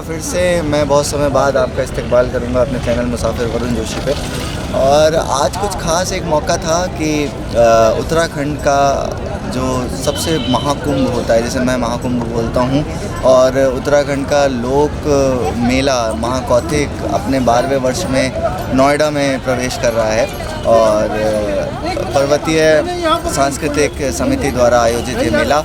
बार फिर से मैं बहुत समय बाद आपका इस्तकबाल करूंगा अपने चैनल मुसाफिर वरुण जोशी पे। और आज कुछ ख़ास एक मौका था कि उत्तराखंड का जो सबसे महाकुंभ होता है, जिसे मैं महाकुंभ बोलता हूँ, और उत्तराखंड का लोक मेला महाकौतिक अपने 12वें वर्ष में नोएडा में प्रवेश कर रहा है। और पर्वतीय सांस्कृतिक समिति द्वारा आयोजित ये मेला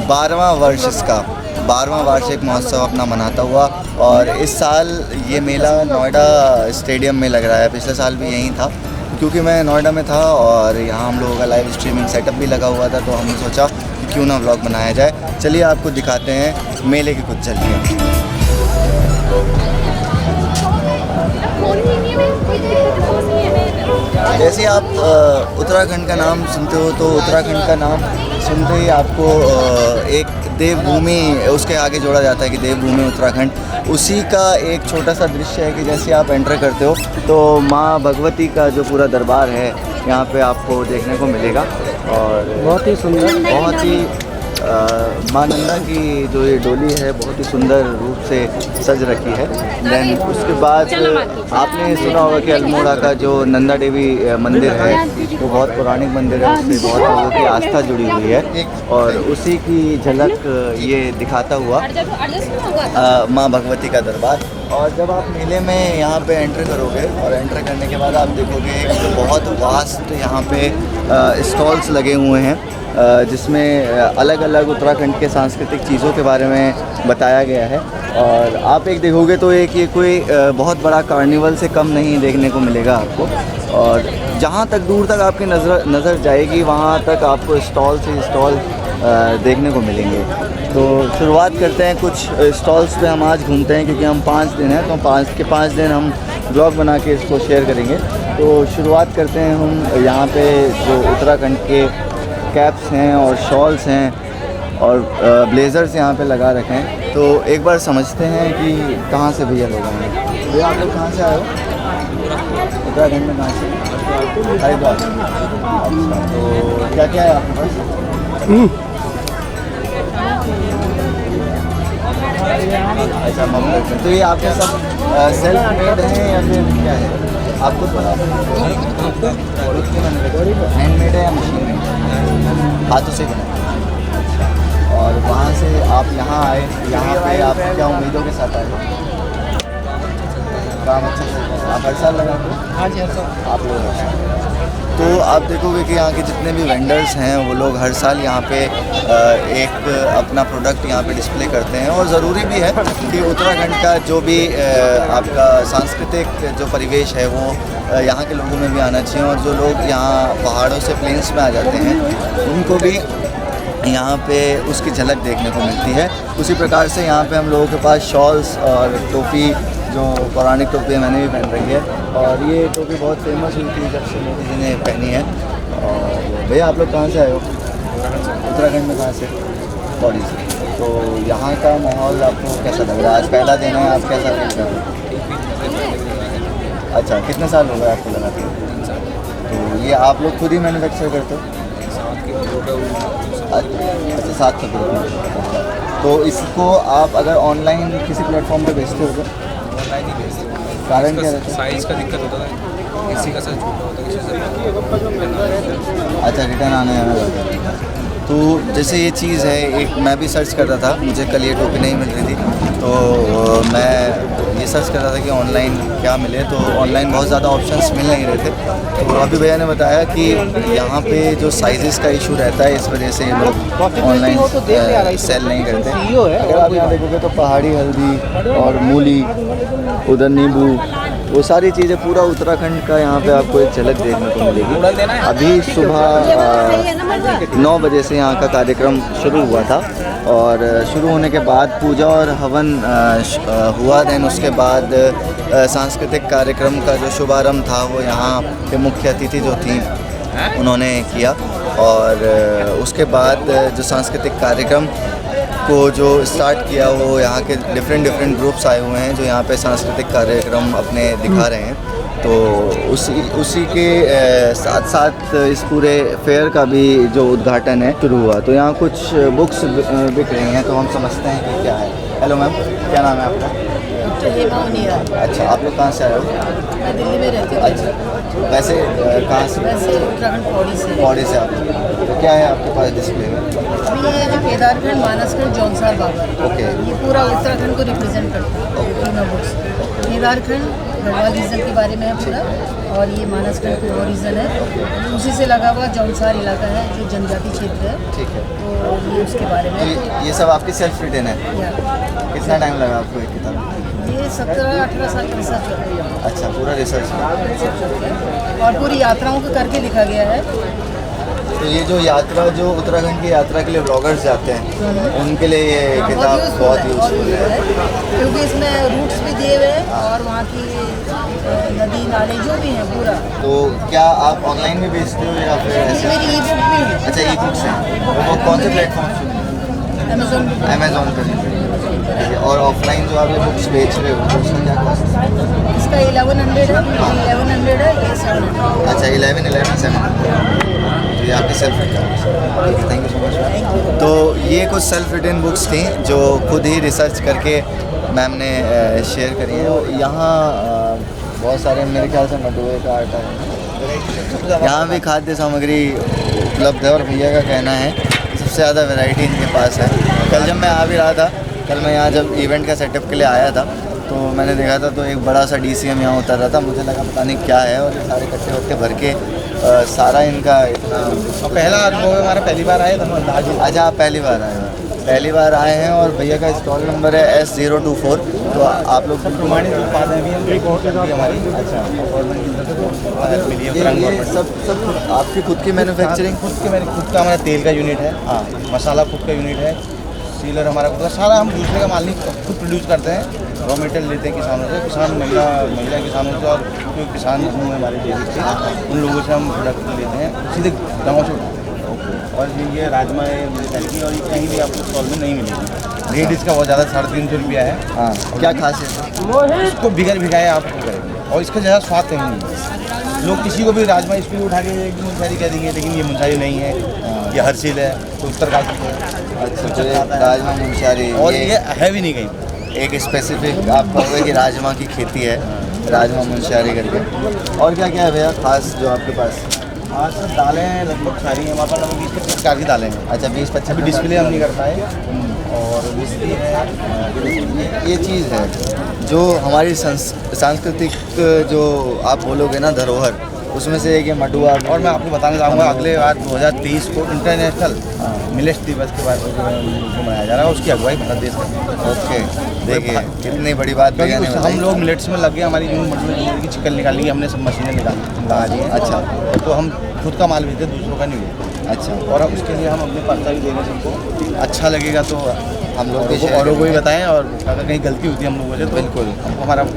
12वां वर्ष, इसका 12वां वार्षिक महोत्सव अपना मनाता हुआ। और इस साल ये मेला नोएडा स्टेडियम में लग रहा है। पिछले साल भी यहीं था, क्योंकि मैं नोएडा में था और यहाँ हम लोगों का लाइव स्ट्रीमिंग सेटअप भी लगा हुआ था, तो हमने सोचा कि क्यों ना व्लॉग बनाया जाए। चलिए आपको दिखाते हैं मेले की कुछ झलकियाँ। जैसे आप उत्तराखंड का नाम सुनते हो तो उत्तराखंड का नाम सुनते ही आपको एक देवभूमि उसके आगे जोड़ा जाता है कि देवभूमि उत्तराखंड। उसी का एक छोटा सा दृश्य है कि जैसे आप एंटर करते हो तो माँ भगवती का जो पूरा दरबार है यहाँ पे आपको देखने को मिलेगा। और बहुत ही सुंदर, बहुत ही माँ नंदा की जो ये डोली है बहुत ही सुंदर रूप से सज रखी है। देन उसके बाद आपने सुना होगा कि अल्मोड़ा का जो नंदा देवी मंदिर है वो बहुत पौराणिक मंदिर है, उससे बहुत लोगों की आस्था जुड़ी हुई है। और उसी की झलक ये दिखाता हुआ माँ भगवती का दरबार। और जब आप मेले में यहाँ पे एंटर करोगे और एंटर करने के बाद आप देखोगे कि बहुत वास्ट यहाँ पे स्टॉल्स लगे हुए हैं, जिसमें अलग अलग उत्तराखंड के सांस्कृतिक चीज़ों के बारे में बताया गया है। और आप एक देखोगे तो एक ये कोई बहुत बड़ा कार्निवल से कम नहीं देखने को मिलेगा आपको। और जहाँ तक दूर तक आपकी नज़र जाएगी वहाँ तक आपको स्टॉल से स्टॉल देखने को मिलेंगे। तो शुरुआत करते हैं कुछ स्टॉल्स पे हम आज घूमते हैं, क्योंकि हम 5 दिन हैं तो 5 दिन हम ब्लॉग बना के इसको शेयर करेंगे। तो शुरुआत करते हैं हम यहाँ पे जो उत्तराखंड के कैप्स हैं और शॉल्स हैं और ब्लेज़र्स यहाँ पे लगा रखे हैं। तो एक बार समझते हैं कि कहाँ से भैया लोग आए हैं। भैया आप लोग कहाँ से आए हो? उत्तराखंड में कहाँ से? हरिद्वार। अच्छा, तो क्या क्या है आपके पास? अच्छा, मम्मी। तो ये आपके सब सेल्फ मेड हैं या फिर क्या है? आप खुद बनाते हैं? हैंडमेड है या मशीन में? हाथों से बनाए। और वहाँ से आप यहाँ आए, यहाँ पे आप क्या उम्मीदों के साथ आए? काम अच्छा से आप हर साल लगाते हो? हाँ जी, हर साल। आप लोग तो आप देखोगे कि यहाँ के जितने भी वेंडर्स हैं वो लोग हर साल यहाँ पे एक अपना प्रोडक्ट यहाँ पे डिस्प्ले करते हैं। और ज़रूरी भी है कि उत्तराखंड का जो भी आपका सांस्कृतिक जो परिवेश है वो यहाँ के लोगों में भी आना चाहिए। और जो लोग यहाँ पहाड़ों से प्लेन्स में आ जाते हैं उनको भी यहाँ पे उसकी झलक देखने को मिलती है। उसी प्रकार से यहाँ पे हम लोगों के पास शॉल्स और टोपी, जो पौराणिक टोपी मैंने भी पहन रखी है। और ये टोपी बहुत फेमस हुई थी जब से मोदी जी ने पहनी है। और भैया आप लोग कहाँ से आए हो? उत्तराखंड में कहाँ से? पौड़ी से। तो यहाँ का माहौल आपको कैसा लग रहा है? आज पहला दिन है, आप कैसा फील कर रहे हो? अच्छा, कितने साल हो गए आपको लगाते हैं? तो ये आप लोग खुद ही मैन्युफैक्चर करते हो? अच्छा, 7 का ग्रुप। तो इसको आप अगर ऑनलाइन किसी प्लेटफॉर्म पे बेचते हो तो? ऑनलाइन ही बेचते हो। कारण क्या रहता है? साइज़ का दिक्कत होता है, किसी का साइज़ छोटा होता है, किसी से। अच्छा, रिटर्न आने जाना होता है। तो जैसे ये चीज़ है, एक मैं भी सर्च कर रहा था, मुझे कल ये टोपी नहीं मिल रही थी तो मैं ये सर्च कर रहा था कि ऑनलाइन क्या मिले। तो ऑनलाइन बहुत ज़्यादा ऑप्शंस मिल नहीं रहे थे। तो अभी भैया ने बताया कि यहाँ पे जो साइज़ का इशू रहता है, इस वजह से ये लोग ऑनलाइन सेल नहीं करते। अगर आप यहाँ देखोगे तो पहाड़ी हल्दी और मूली, उधर नींबू, वो सारी चीज़ें पूरा उत्तराखंड का यहाँ पे आपको एक झलक देखने को मिलेगी। अभी सुबह 9 बजे से यहाँ का कार्यक्रम शुरू हुआ था और शुरू होने के बाद पूजा और हवन हुआ। देन उसके बाद सांस्कृतिक कार्यक्रम का जो शुभारंभ था वो यहाँ के मुख्य अतिथि जो थी उन्होंने किया। और उसके बाद जो सांस्कृतिक कार्यक्रम को जो स्टार्ट किया वो यहाँ के डिफरेंट ग्रुप्स आए हुए हैं जो यहाँ पे सांस्कृतिक कार्यक्रम अपने दिखा रहे हैं। तो उसी के साथ साथ इस पूरे फेयर का भी जो उद्घाटन है शुरू हुआ। तो यहाँ कुछ बुक्स बिक रही हैं, तो हम समझते हैं कि क्या है। हेलो मैम, क्या नाम है आपका? मिस्टर हेमा उनिया। अच्छा, आप लोग कहाँ से आए हो? मैं दिल्ली में रहती हूँ। अच्छा, वैसे कहाँ से? वैसे उत्तराखंड पौड़ी से। पौड़ी से आप? तो क्या है आपके पास डिस्प्ले में? अभी ये जो केदारखंड, मानसखंड, जौनसार बाबा, ओके। ये पूरा उत्तराखंड को रिप्रेजेंट करता है। ये तीनों बुक्स, केदारखंड गढ़वाल रीजन के बारे में है पूरा, और ये मानसखंड को वो रीजन है, उसी से लगा हुआ जौनसार इलाका है जो जनजाति क्षेत्र है, ठीक है। तो ये उसके बारे में। तो ये सब आपकी सेल्फ रिटन है? या कितना टाइम लगा आपको एक किताब? ये 17-18 साल का रिसर्च कर रही है। अच्छा, पूरा रिसर्च। और पूरी यात्राओं को करके लिखा गया है। तो ये जो यात्रा, जो उत्तराखंड की यात्रा के लिए ब्लॉगर्स जाते हैं, उनके लिए ये किताब बहुत यूजफुल है, क्योंकि इसमें रूट्स भी दिए हुए हैं और वहाँ की नदी नाले जो भी हैं पूरा। तो क्या आप ऑनलाइन में बेचते हो या फिर ये ऐसे? मेरी ई बुक भी है। अच्छा, ई बुक्स हैं। वो कौन से प्लेटफॉर्म से? अमेजोन पे। अमेजोन पर। ठीक है। और ऑफलाइन जो आप ये बुक्स बेच रहे हो तो उसका क्या कॉस्ट है? इसका 1100 है, 1100 है, ये 700। अच्छा, 11,700। तो ये आपकी self written. Thank you so much. तो ये कुछ सेल्फ रिटन बुक्स थी जो खुद ही रिसर्च करके मैम ने शेयर करी हैं। यहाँ बहुत सारे मेरे ख्याल से मटुए का आटा है। यहाँ भी खाद्य सामग्री उपलब्ध है और भैया का कहना है सबसे ज़्यादा वैरायटी इनके पास है। कल जब मैं आ भी रहा था, कल मैं यहाँ जब इवेंट का सेटअप के लिए आया था तो मैंने देखा था तो एक बड़ा सा DCM यहाँ उतर रहा था। मुझे लगा पता नहीं क्या है, और ये सारे कट्टे वट्टे भर के सारा इनका इतना पहला अनुभव है हमारा, पहली बार आए तो अंदाज। अच्छा, आप पहली बार आए हैं? पहली बार आए हैं। और भैया का स्टॉल नंबर है S024। तो आप लोग हमारी उत्पाद है अभी हमारी। अच्छा, ये सब आपकी खुद की मैन्युफैक्चरिंग? खुद का हमारा तेल का यूनिट है। हाँ, मसाला खुद का यूनिट है, सीलर हमारा खुद का, सारा हम दूसरे का माल नहीं, खुद प्रोड्यूस करते हैं। रॉ मटेरियल लेते हैं किसानों से, किसान महिला किसानों से, और जो किसान समूह हमारे डेयरी के, उन लोगों से हम प्रोडक्ट लेते हैं, सीधे गाँव से उठाते हैं। और ये राजमा है मुझे की, और ये कहीं भी आपको स्टॉल में नहीं मिलेगी। रेट इसका बहुत ज़्यादा 350 रुपया है। हाँ, क्या खासियत है? इसको बिगर भिगाए आपको करेंगे, और इसका ज़्यादा स्वाद कहीं नहीं है। लोग किसी को भी राजमा इसको उठा के एक मुंशारी कह देंगे, लेकिन ये मुंशारी नहीं है, ये हरसिल है, तो उत्तरकाशी है। अच्छा, राजमा मुंशारी। और ये है भी नहीं कहीं। एक स्पेसिफिक आप कहोगे कि राजमा की खेती है, राजमा मुंशियारी करके। और क्या क्या है भैया खास जो आपके पास? हाँ सर, दालें हैं लगभग सारी हैं हमारे पास, लगभग 20-25 प्रकार की दालें हैं। अच्छा, 20-25 अभी डिस्प्ले हम नहीं कर पाए। और विस्की है, ये चीज़ है जो हमारी सांस्कृतिक जो आप बोलोगे ना धरोहर, उसमें से एक ये मडुआ। और मैं आपको बताना चाहूँगा अगले बार 2023 को इंटरनेशनल मिलेट्स दिवस के बाद मनाया जा रहा है, उसकी अगुवाई भारत देश का। ओके, देखिए कितनी बड़ी बात भैया ने बताई। हम लोग मिलेट्स में लग गए, हमारी यूं मटन की चिकन निकाल ली, हमने सब मशीनें लगा दी हैं। अच्छा, तो हम खुद का माल भेजते, दूसरों का नहीं भेजते। अच्छा। और अब उसके लिए हम अपने पर्चा भी देंगे सबको, अच्छा लगेगा तो हम लोग भी औरों को भी बताएं, और अगर कहीं गलती होती है हम लोगों से तो बिल्कुल।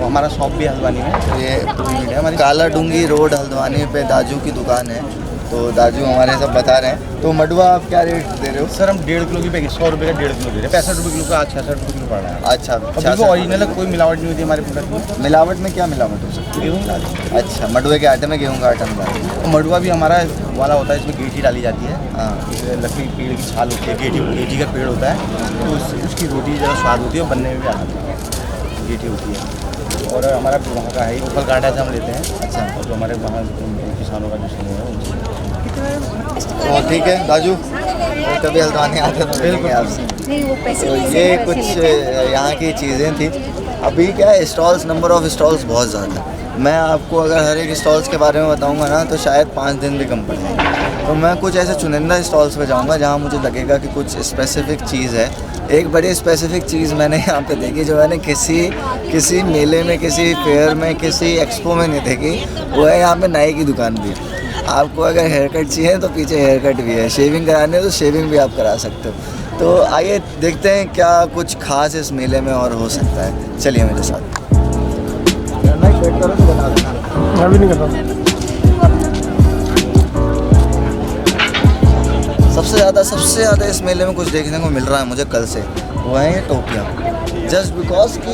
हमारा शॉप भी हल्द्वानी में है। ये है हमारी काला डूंगी रोड हल्द्वानी पे दाजू की दुकान है। तो दाजू हमारे सब बता रहे हैं। तो मडुआ आप क्या रेट दे रहे हो? सर हम 1.5 किलो की पैकेट 100 रुपये का 1.5 किलो दे रहे हैं। 65 रुपये किलो का, आज 66 रुपये किलो पड़ रहा है। अच्छा, बिल्कुल ओरिजिनल है, कोई मिलावट नहीं होती हमारे प्रोडक्ट में। मिलावट में क्या मिलावट हो सकती गेहूँ डाल है? अच्छा, मडुए के आटे में गेहूँ का आटा मिला है। तो मडुआ भी हमारा वाला होता है, इसमें गेठी डाली जाती है। हाँ, लकड़ी पेड़ की छाल होती है, गेठी का पेड़ होता है, तो उसकी रोटी ज़्यादा स्वाद होती है और बनने में भी आती है, गेठी होती है। और हमारा वहाँ का है उपल कांटा से हम लेते हैं। अच्छा, और जो हमारे वहाँ किसानों का जो समूह है उनसे। तो ठीक है दाजू, कभी हल्द्वानी आते तो मिलेंगे आपसे। तो ये कुछ यहाँ की चीज़ें थी। अभी क्या है, स्टॉल्स, नंबर ऑफ़ स्टॉल्स बहुत ज़्यादा है। मैं आपको अगर हर एक स्टॉल्स के बारे में बताऊंगा ना तो शायद 5 दिन भी कम पड़ जाएंगे। तो मैं कुछ ऐसे चुनिंदा स्टॉल्स पे जाऊंगा जहाँ मुझे लगेगा कि कुछ स्पेसिफ़िक चीज़ है। एक बड़ी स्पेसिफ़िक चीज़ मैंने यहाँ पे देखी जो मैंने किसी मेले में, किसी फेयर में, किसी एक्सपो में नहीं देखी। वो है यहाँ पे नाई की दुकान भी है। आपको अगर हेयर कट चाहिए तो पीछे हेयर कट भी है, शेविंग करानी है तो शेविंग भी आप करा सकते हो। तो आइए देखते हैं क्या कुछ खास इस मेले में और हो सकता है। चलिए मेरे साथ। वेट करो तो बता देना। मैं भी नहीं करता। सबसे ज़्यादा इस मेले में कुछ देखने को मिल रहा है मुझे कल से, वो है ये टोपियाँ। जस्ट बिकॉज कि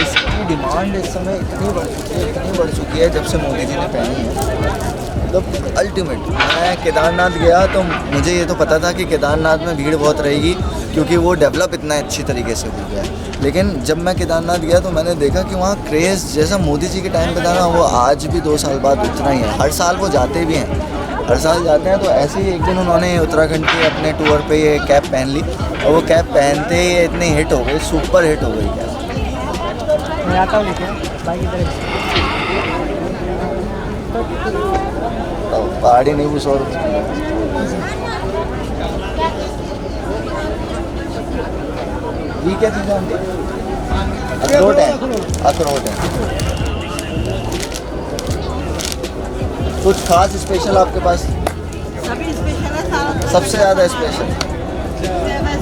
इसकी डिमांड इस समय इतनी बढ़ चुकी है जब से मोदी जी ने पहनी है। मतलब अल्टीमेट। मैं केदारनाथ गया तो मुझे ये तो पता था कि केदारनाथ में भीड़ बहुत रहेगी क्योंकि वो डेवलप इतना अच्छी तरीके से हो गया है, लेकिन जब मैं केदारनाथ गया तो मैंने देखा कि वहाँ क्रेज़ जैसा मोदी जी के टाइम पे था ना, वो आज भी 2 साल बाद उतना ही है। हर साल वो जाते भी हैं, हर साल जाते हैं। तो ऐसे ही एक दिन उन्होंने उत्तराखंड के अपने टूर पे ये कैप पहन ली, और वो कैप पहनते ही इतनी हिट हो गई, सुपर हिट हो गई कैप। मैं आता हूँ लेके बाइक इधर तो पहाड़ी नींबू 100 रुपये। ये क्या चीज़ है आंटी? अखरोट है, अखरोट है। कुछ खास स्पेशल आपके पास? सभी स्पेशल है, सारा सबसे ज़्यादा स्पेशल?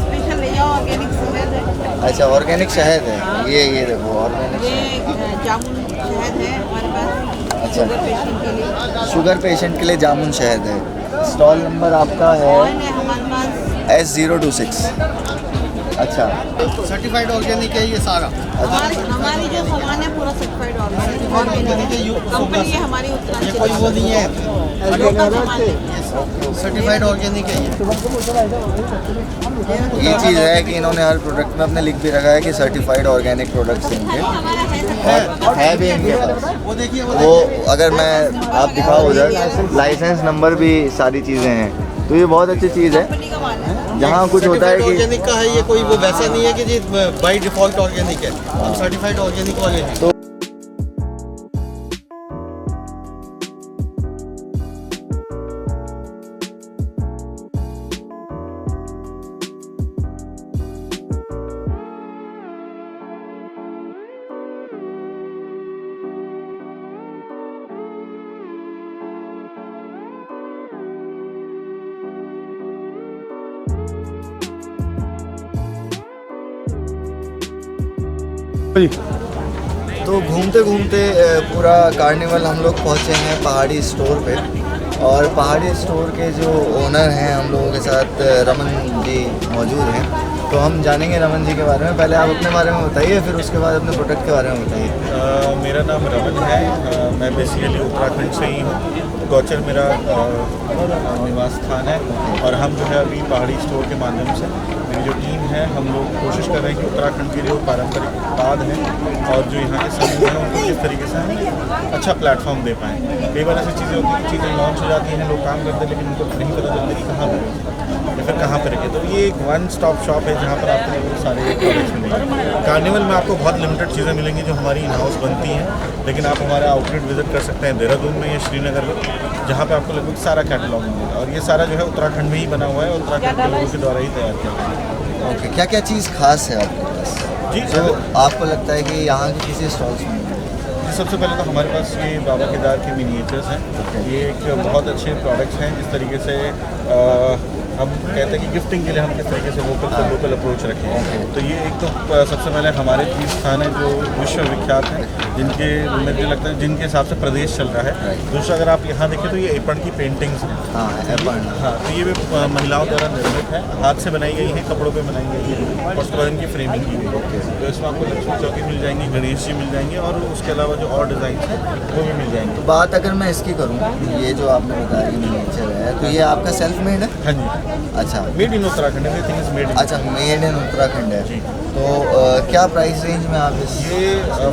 स्पेशल ले जाओ। ऑर्गेनिक शहद है, अच्छा, ऑर्गेनिक शहद है। ये देखो ऑर्गेनिक ये शहद। जामुन शहद है हमारे पास। अच्छा। शुगर पेशेंट के लिए। शुगर पेशेंट के लिए जामुन शहद है। स्टॉल नंबर आपका ऑयल है है हमारे पास। S026। अच्छा, सर्टिफाइड ऑर्गेनिक है ये सारा। हमारी जो सामान है पूरा सर्टिफाइड ऑर्गेनिक है। कंपनी है हमारी ये उत्तराखंड कोई वो नहीं है, लोकल सामान है। सर्टिफाइड ऑर्गेनिक है ये चीज़ है कि इन्होंने हर प्रोडक्ट में अपने लिख भी रखा है कि सर्टिफाइड ऑर्गेनिक प्रोडक्ट्स इनके, हमारा है और है भी इनके पास। वो देखिए वो अगर मैं आप दिखाओ उधर, लाइसेंस नंबर भी सारी चीज़ें हैं। तो ये बहुत अच्छी चीज़ है। कंपनी का माल है। जहाँ कुछ होता है कि ऑर्गेनिक का है, ये कोई वो वैसा नहीं है कि जी बाय डिफॉल्ट ऑर्गेनिक है। हम सर्टिफाइड ऑर्गेनिक वाले हैं। तो तो घूमते घूमते पूरा कार्निवल हम लोग पहुँचे हैं पहाड़ी स्टोर पे, और पहाड़ी स्टोर के जो ओनर हैं हम लोगों के साथ रमन जी मौजूद हैं। तो हम जानेंगे रमन जी के बारे में। पहले आप अपने बारे में बताइए, फिर उसके बाद अपने प्रोडक्ट के बारे में बताइए। मेरा नाम रमन है। मैं बेसिकली उत्तराखंड से ही हूँ। गौचर मेरा निवास स्थान है, और हम जो है अभी पहाड़ी स्टोर के माध्यम से, मेरी जो टीम है, हम लोग कोशिश कर रहे हैं कि उत्तराखंड के जो पारंपरिक उत्पाद हैं और जो यहाँ के समूह हैं उनको किस तरीके से हम अच्छा प्लेटफॉर्म दे पाएँ। कई बार ऐसी चीज़ें होती हैं, चीज़ें लॉन्च हो जाती हैं, लोग काम करते हैं, लेकिन उनको नहीं पता चलता कि कहाँ करें या फिर कहाँ पर रखें। तो ये एक वन स्टॉप शॉप है जहाँ पर आपको वो सारे प्रोडक्ट्स मिलेंगे। कार्निवल में आपको बहुत लिमिटेड चीज़ें मिलेंगी जो हमारी इन हाउस बनती हैं, लेकिन आप हमारा आउटलेट विजिट कर सकते हैं देहरादून में या श्रीनगर में, जहाँ पे आपको लगभग सारा कैटलॉग मिलेगा। और ये सारा जो है उत्तराखंड में ही बना हुआ है, उत्तराखंड के लोगों के द्वारा ही तैयार किया गया है। ओके, क्या क्या चीज़ खास है आपके पास जी, जो आपको लगता है कि यहाँ के किसी स्टॉल्स में? जी, सबसे पहले तो हमारे पास ये बाबा केदार के मिनिएचर्स हैं। ये एक बहुत अच्छे प्रोडक्ट्स हैं। जिस तरीके से हम कहते हैं कि गिफ्टिंग के लिए हम किस तरीके से वोकल से लोकल अप्रोच रखें। तो ये एक तो सबसे पहले हमारे 30 स्थान हैं जो विश्व विख्यात हैं, जिनके मुझे लगता है जिनके हिसाब से प्रदेश चल रहा है। दूसरा, अगर आप यहाँ देखें तो ये एपन की पेंटिंग्स हैं। हाँ, एपन। हाँ, तो ये भी महिलाओं द्वारा निर्मित है, हाथ से बनाई गई है, कपड़ों पे बनाई गई है, और उसके बाद इनकी फ्रेमिंग की गई है। तो इसमें आपको लक्ष्मी चौकी मिल जाएंगी, गणेश जी मिल जाएंगे, और उसके अलावा जो और डिज़ाइन हैं वो भी मिल जाएंगे। तो बात अगर मैं इसकी करूँ, ये जो आपने बताया कि मिनिएचर है, तो ये आपका सेल्फ मेड है? हाँ जी, अच्छा, made in Uttarakhand, everything is made in. अच्छा, मेड इन उत्तराखंड है। जी। तो क्या प्राइस रेंज में आप इस? ये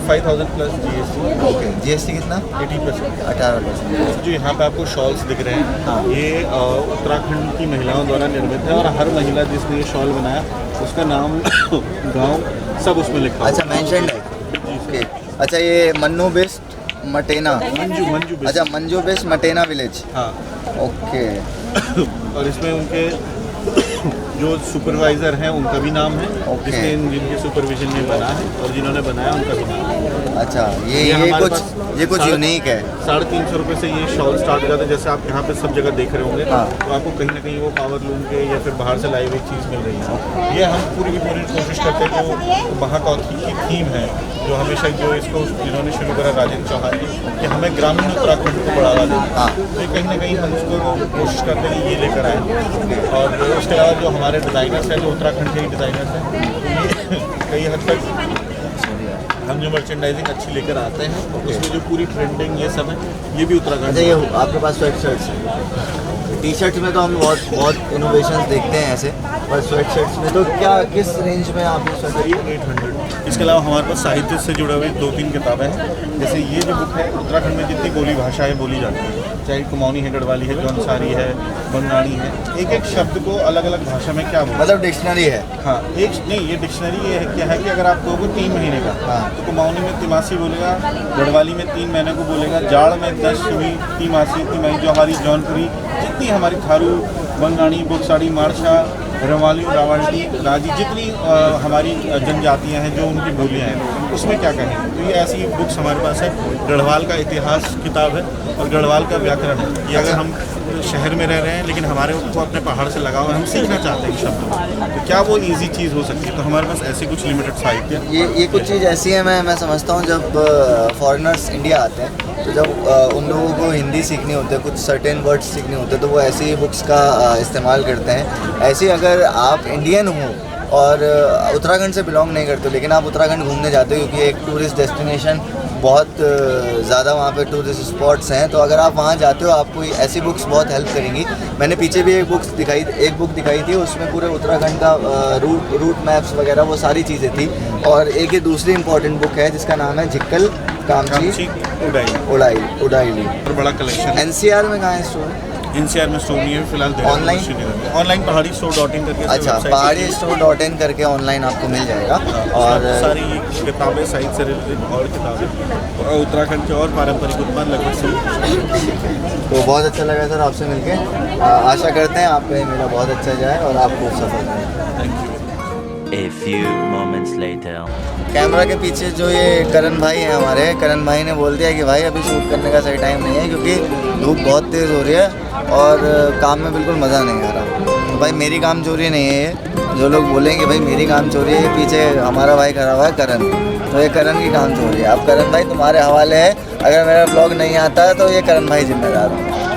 5000 प्लस GST। ओके, GST कितना? 80%। 18%। जो यहाँ पे आपको शॉल्स दिख रहे हैं, हाँ। ये उत्तराखंड की महिलाओं द्वारा निर्मित है, और हर महिला जिसने ये शॉल बनाया उसका नाम गांव सब उसमें लिखा हुआ अच्छा, मेंशन्ड है। ओके, अच्छा, ये मन्नू बेस्ट मटेना। मंजू बिस्क। अच्छा, मंजू बेस्ट मटेना विलेज। हाँ। ओके, और इसमें उनके जो सुपरवाइज़र हैं उनका भी नाम है, ओके। जिसने जिनके सुपरविजन में बना है, और जिन्होंने बनाया उनका भी नाम है। अच्छा, ये हमारे कुछ पास ये कुछ यूनिक है। 350 रुपये से ये शॉल स्टार्ट हो जाता है। जैसे आप यहाँ पे सब जगह देख रहे होंगे, हाँ। तो आपको कहीं ना कहीं वो पावर लूम के या फिर बाहर से लाई हुई चीज़ मिल रही है। ये हम पूरी की पूरी कोशिश करते हैं जो महाकौथी की थीम है, जो हमेशा जो इसको जिन्होंने शुरू करा राजेंद्र चौहान ने, कि हमें ग्रामीण उत्तराखंड को बढ़ावा देना। हाँ। तो ये कहीं ना कहीं हम उसको कोशिश करते हैं कि ये लेकर आए। और उसके अलावा जो हमारे डिज़ाइनर्स हैं, जो उत्तराखंड के ही डिज़ाइनर्स हैं, ये कई हद तक हम जो मर्चेंडाइजिंग अच्छी लेकर आते हैं, उसमें जो पूरी प्रिंटिंग ये सब है, ये भी उत्तराखंड। अच्छा, ये आपके पास स्वेट शर्ट्स हैं। टी शर्ट्स में तो हम बहुत इनोवेशंस देखते हैं ऐसे, पर स्वेट शर्ट्स में तो क्या किस रेंज में आप ये स्वेट? ये 800 इसके अलावा हमारे पास साहित्य से जुड़े हुए 2-3 किताबें हैं। जैसे ये जो बुक है, उत्तराखंड में जितनी बोली भाषाएँ बोली जाती हैं, चाहे कुमाऊनी है, गढ़वाली है, जौनसारी है, बंगाली है, एक एक शब्द को अलग अलग भाषा में क्या बोलते मतलब डिक्शनरी है। हाँ, एक नहीं, ये डिक्शनरी ये है क्या है कि अगर आप कहोगे 3 महीने का, हाँ। तो कुमाऊनी में तिमासी बोलेगा, गढ़वाली में 3 महीने को बोलेगा, जाड़ में 10वीं तिमासी, तिमाही, जौहरी, जौनपुरी, जितनी हमारी थारू, बंगाणी, बोगसाड़ी, मारछा, रवाली, रावल्टी, राजी, जितनी हमारी जनजातियां हैं जो उनकी बोलियां हैं, उसमें क्या कहें। तो ये ऐसी बुक्स हमारे पास है। गढ़वाल का इतिहास किताब है और गढ़वाल का व्याकरण है। ये अगर हम शहर में रह रहे हैं लेकिन हमारे को अपने पहाड़ से लगाव है, हम सीखना चाहते हैं शब्द, तो क्या वो ईजी चीज़ हो सकती है। तो हमारे पास ऐसी कुछ लिमिटेड साहित्य ये कुछ चीज़ ऐसी है, मैं समझता हूँ जब फॉरेनर्स इंडिया आते हैं तो जब उन लोगों को हिंदी सीखनी होती है, कुछ सर्टेन वर्ड्स सीखने होते हैं, तो वो ऐसी बुक्स का इस्तेमाल करते हैं। ऐसे ही अगर आप इंडियन हो और उत्तराखंड से बिलोंग नहीं करते हो लेकिन आप उत्तराखंड घूमने जाते हो, क्योंकि एक टूरिस्ट डेस्टिनेशन बहुत ज़्यादा वहाँ पे टूरिस्ट स्पॉट्स हैं, तो अगर आप वहाँ जाते हो आपको ऐसी बुक्स बहुत हेल्प करेंगी। मैंने पीछे भी एक बुक दिखाई थी, उसमें पूरे उत्तराखंड का रूट मैप्स वगैरह वो सारी चीज़ें थी। और एक ये दूसरी इंपॉर्टेंट बुक है जिसका नाम है झिक्कल कामची उड़ाइली। और बड़ा कलेक्शन NCR में कहाँ है स्टोर? NCR में स्टोर नहीं है फिलहाल। ऑनलाइन पहाड़ी स्टोर.in करके, अच्छा, पहाड़ी स्टोर.in करके ऑनलाइन आपको मिल जाएगा। और सारी किताबें, साहित्य से रिलेटेड और किताबें और उत्तराखंड के और पारंपरिक उत्पाद लगभग सब। तो बहुत अच्छा लगा सर आपसे मिलके। आशा करते हैं आप पे मेला बहुत अच्छा जाए और आप खूब सफल करें। A few moments later. Camera के पीछे जो ये करण भाई हैं हमारे, करण भाई ने बोल दिया कि भाई अभी शूट करने का सही टाइम नहीं है क्योंकि धूप बहुत तेज़ हो रही है और काम में बिल्कुल मज़ा नहीं आ रहा। तो भाई मेरी काम चोरी नहीं है ये, जो लोग बोलेंगे भाई मेरी काम चोरी है, पीछे हमारा भाई खड़ा हुआ है करण, तो ये करण की काम चोरी है। अब करण भाई तुम्हारे हवाले है, अगर मेरा ब्लॉग नहीं आता है तो ये करण भाई जिम्मेदार है।